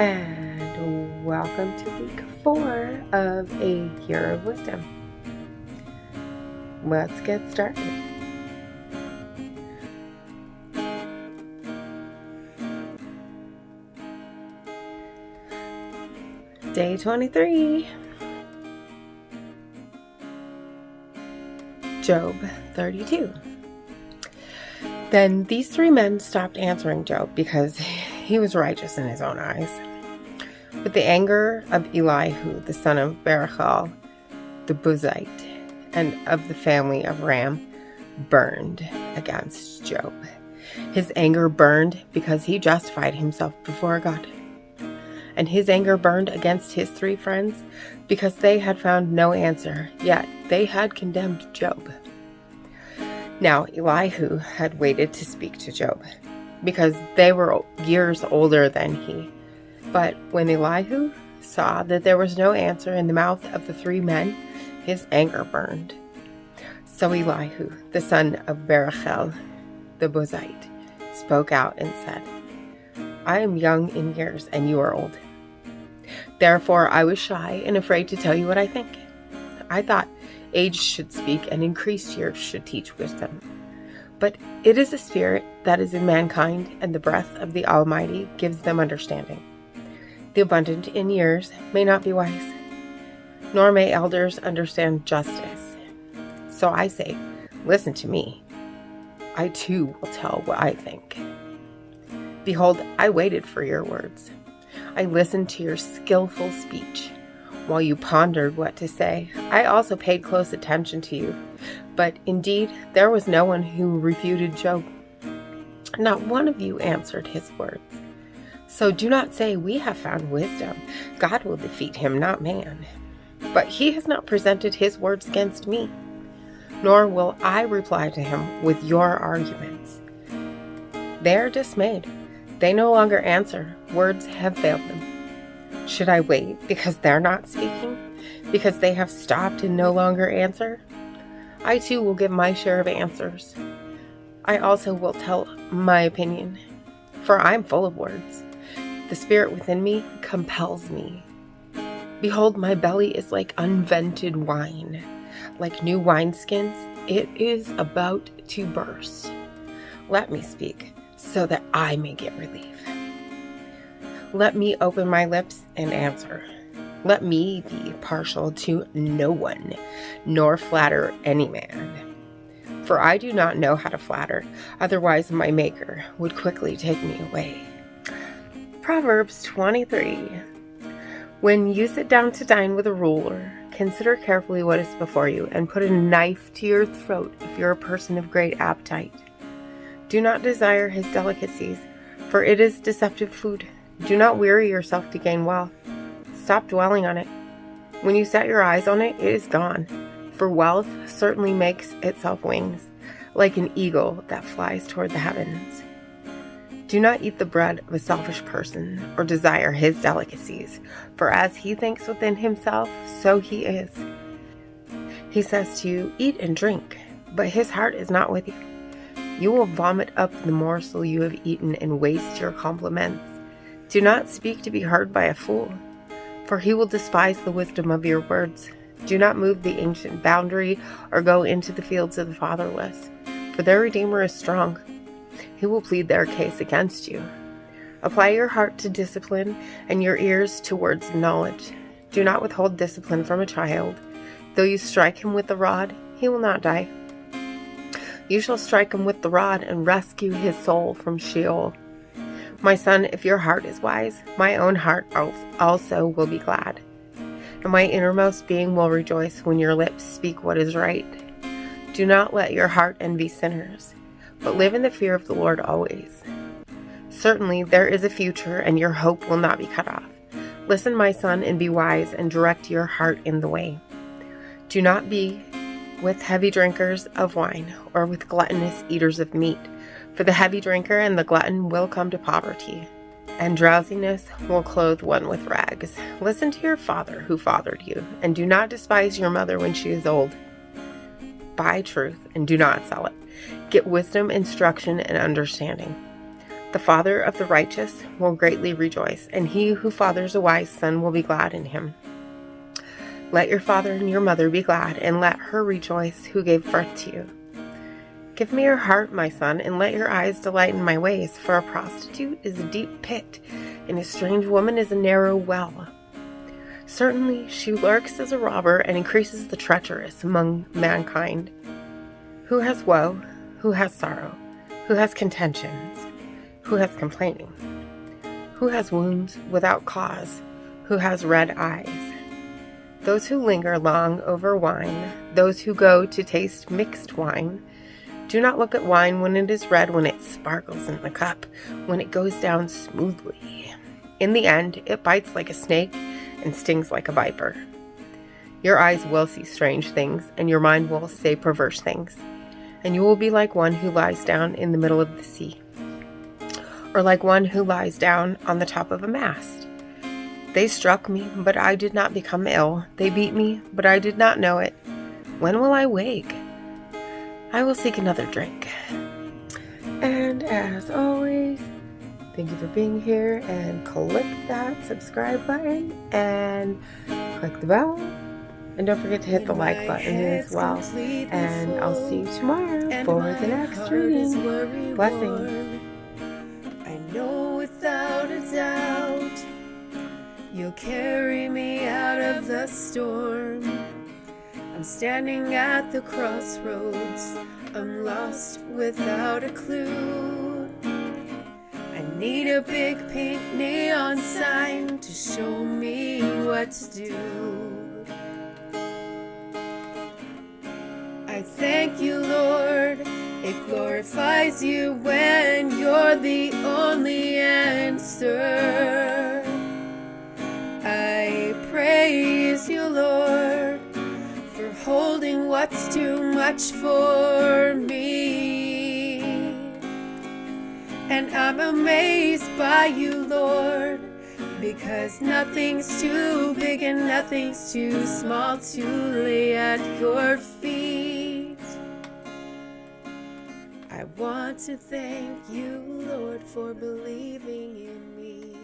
And welcome to week 4 of a Year of Wisdom. Let's get started. Day 23. Job 32. Then these 3 men stopped answering Job because he was righteous in his own eyes. But the anger of Elihu, the son of Barachel, the Buzite, and of the family of Ram, burned against Job. His anger burned because he justified himself before God. And his anger burned against his 3 friends because they had found no answer, yet they had condemned Job. Now Elihu had waited to speak to Job, because they were years older than he. But when Elihu saw that there was no answer in the mouth of the 3 men, his anger burned. So Elihu, the son of Barachel, the Buzite, spoke out and said, I am young in years, and you are old. Therefore I was shy and afraid to tell you what I think. I thought age should speak and increased years should teach wisdom. But it is a spirit that is in mankind, and the breath of the Almighty gives them understanding. The abundant in years may not be wise, nor may elders understand justice. So I say, listen to me. I too will tell what I think. Behold, I waited for your words. I listened to your skillful speech. While you pondered what to say, I also paid close attention to you. But indeed, there was no one who refuted Job. Not one of you answered his words. So do not say, we have found wisdom. God will defeat him, not man. But he has not presented his words against me, nor will I reply to him with your arguments. They are dismayed. They no longer answer. Words have failed them. Should I wait because they're not speaking? Because they have stopped and no longer answer? I too will give my share of answers. I also will tell my opinion, for I am full of words. The spirit within me compels me. Behold, my belly is like unvented wine. Like new wineskins, it is about to burst. Let me speak, so that I may get relief. Let me open my lips and answer. Let me be partial to no one, nor flatter any man. For I do not know how to flatter, otherwise my Maker would quickly take me away. Proverbs 23. When you sit down to dine with a ruler, consider carefully what is before you, and put a knife to your throat if you're a person of great appetite. Do not desire his delicacies, for it is deceptive food. Do not weary yourself to gain wealth. Stop dwelling on it. When you set your eyes on it, it is gone. For wealth certainly makes itself wings, like an eagle that flies toward the heavens. Do not eat the bread of a selfish person, or desire his delicacies, for as he thinks within himself, so he is. He says to you, eat and drink, but his heart is not with you. You will vomit up the morsel you have eaten and waste your compliments. Do not speak to be heard by a fool, for he will despise the wisdom of your words. Do not move the ancient boundary or go into the fields of the fatherless, for their Redeemer is strong. He will plead their case against you. Apply your heart to discipline and your ears to words of knowledge. Do not withhold discipline from a child. Though you strike him with the rod, he will not die. You shall strike him with the rod and rescue his soul from Sheol. My son, if your heart is wise, my own heart also will be glad. And my innermost being will rejoice when your lips speak what is right. Do not let your heart envy sinners, but live in the fear of the Lord always. Certainly there is a future, and your hope will not be cut off. Listen, my son, and be wise, and direct your heart in the way. Do not be with heavy drinkers of wine, or with gluttonous eaters of meat, for the heavy drinker and the glutton will come to poverty, and drowsiness will clothe one with rags. Listen to your father who fathered you, and do not despise your mother when she is old. Buy truth and do not sell it. Get wisdom, instruction, and understanding. The father of the righteous will greatly rejoice, and he who fathers a wise son will be glad in him. Let your father and your mother be glad, and let her rejoice who gave birth to you. Give me your heart, my son, and let your eyes delight in my ways, for a prostitute is a deep pit, and a strange woman is a narrow well. Certainly she lurks as a robber and increases the treacherous among mankind. Who has woe? Who has sorrow? Who has contentions? Who has complaining? Who has wounds without cause? Who has red eyes? Those who linger long over wine, those who go to taste mixed wine. Do not look at wine when it is red, when it sparkles in the cup, when it goes down smoothly. In the end, it bites like a snake and stings like a viper. Your eyes will see strange things, and your mind will say perverse things. And you will be like one who lies down in the middle of the sea, or like one who lies down on the top of a mast. They struck me, but I did not become ill. They beat me, but I did not know it. When will I wake? I will seek another drink. And as always, thank you for being here, and click that subscribe button and click the bell. And don't forget to hit the like button as well. And I'll see you tomorrow for the next reading. Blessings. I know without a doubt you'll carry me out of the storm. I'm standing at the crossroads. I'm lost without a clue. I need a big pink neon sign to show me what to do. I thank you, Lord. It glorifies you when you're the only answer. I praise you, Lord, for holding what's too much for me. And I'm amazed by you, Lord, because nothing's too big and nothing's too small to lay at your feet. I want to thank you, Lord, for believing in me.